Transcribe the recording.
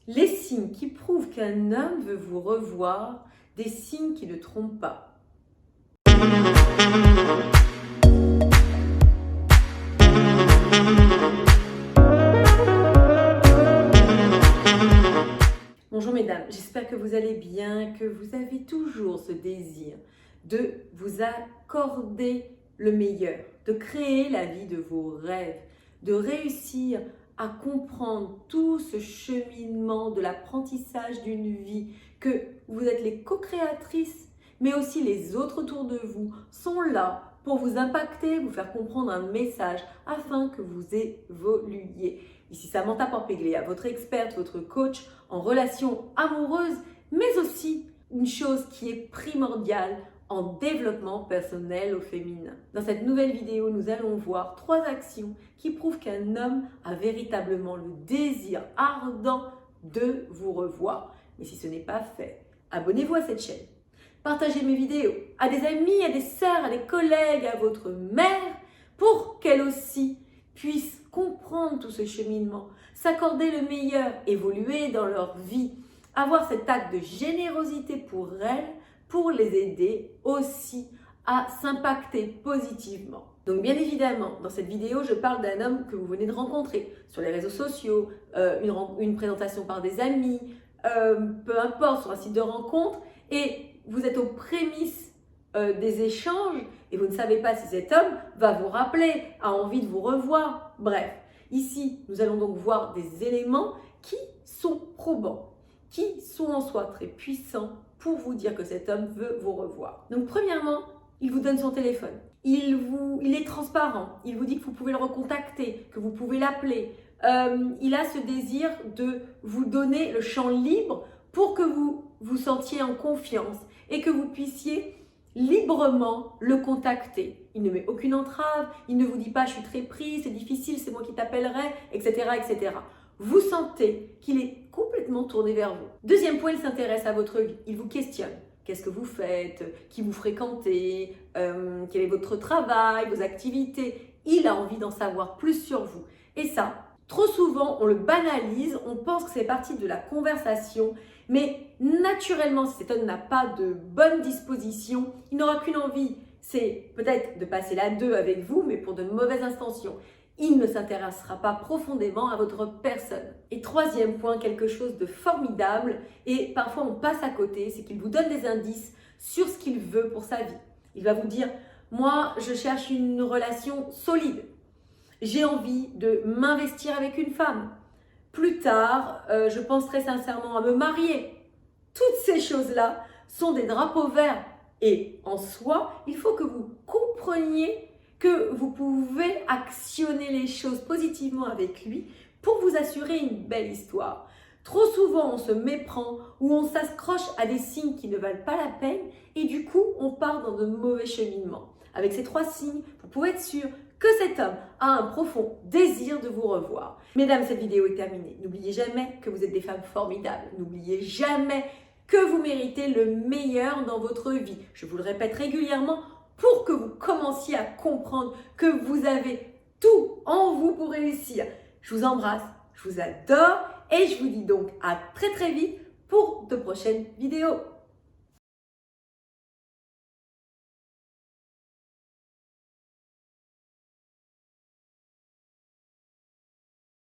Les signes qui prouvent qu'un homme veut vous revoir, des signes qui ne trompent pas. Bonjour mesdames, j'espère que vous allez bien, que vous avez toujours ce désir de vous accorder le meilleur, de créer la vie de vos rêves, de réussir à comprendre tout ce cheminement de l'apprentissage d'une vie, que vous êtes les co-créatrices, mais aussi les autres autour de vous sont là pour vous impacter, vous faire comprendre un message afin que vous évoluiez. Ici Samantha Porpeglia, votre experte, votre coach en relations amoureuses, mais aussi une chose qui est primordiale en développement personnel au féminin. Dans cette nouvelle vidéo, nous allons voir 3 actions qui prouvent qu'un homme a véritablement le désir ardent de vous revoir. Mais si ce n'est pas fait, abonnez-vous à cette chaîne. Partagez mes vidéos à des amis, à des sœurs, à des collègues, à votre mère, pour qu'elle aussi puisse comprendre tout ce cheminement, s'accorder le meilleur, évoluer dans leur vie, avoir cet acte de générosité pour elles, pour les aider aussi à s'impacter positivement. Donc bien évidemment, dans cette vidéo, je parle d'un homme que vous venez de rencontrer sur les réseaux sociaux, une présentation par des amis, peu importe, sur un site de rencontre, et vous êtes aux prémices des échanges et vous ne savez pas si cet homme va vous rappeler, a envie de vous revoir. Bref, ici, nous allons donc voir des éléments qui sont probants, qui sont en soi très puissants pour vous dire que cet homme veut vous revoir. Donc premièrement, il vous donne son téléphone. Il est transparent. Il vous dit que vous pouvez le recontacter, que vous pouvez l'appeler. Il a ce désir de vous donner le champ libre pour que vous vous sentiez en confiance et que vous puissiez librement le contacter. Il ne met aucune entrave, il ne vous dit pas « je suis très pris, c'est difficile, c'est moi qui t'appellerai », etc., etc. Vous sentez qu'il est complètement tourné vers vous. Deuxième point, il s'intéresse à votre vie. Il vous questionne. Qu'est-ce que vous faites? Qui vous fréquentez? Quel est votre travail? Vos activités? Il a envie d'en savoir plus sur vous. Et ça, trop souvent, on le banalise, on pense que c'est partie de la conversation, mais naturellement, si cet homme n'a pas de bonne disposition, il n'aura qu'une envie, c'est peut-être de passer la 2 avec vous, mais pour de mauvaises intentions. Il ne s'intéressera pas profondément à votre personne. Et troisième point, quelque chose de formidable, et parfois on passe à côté, c'est qu'il vous donne des indices sur ce qu'il veut pour sa vie. Il va vous dire, moi je cherche une relation solide, j'ai envie de m'investir avec une femme. Plus tard, je pense très sincèrement à me marier. Toutes ces choses-là sont des drapeaux verts. Et en soi, il faut que vous compreniez que vous pouvez actionner les choses positivement avec lui pour vous assurer une belle histoire. Trop souvent, on se méprend ou on s'accroche à des signes qui ne valent pas la peine et du coup, on part dans de mauvais cheminements. Avec ces 3 signes, vous pouvez être sûr que cet homme a un profond désir de vous revoir. Mesdames, cette vidéo est terminée. N'oubliez jamais que vous êtes des femmes formidables. N'oubliez jamais que vous méritez le meilleur dans votre vie. Je vous le répète régulièrement pour que vous commenciez à comprendre que vous avez tout en vous pour réussir. Je vous embrasse, je vous adore et je vous dis donc à très très vite pour de prochaines vidéos.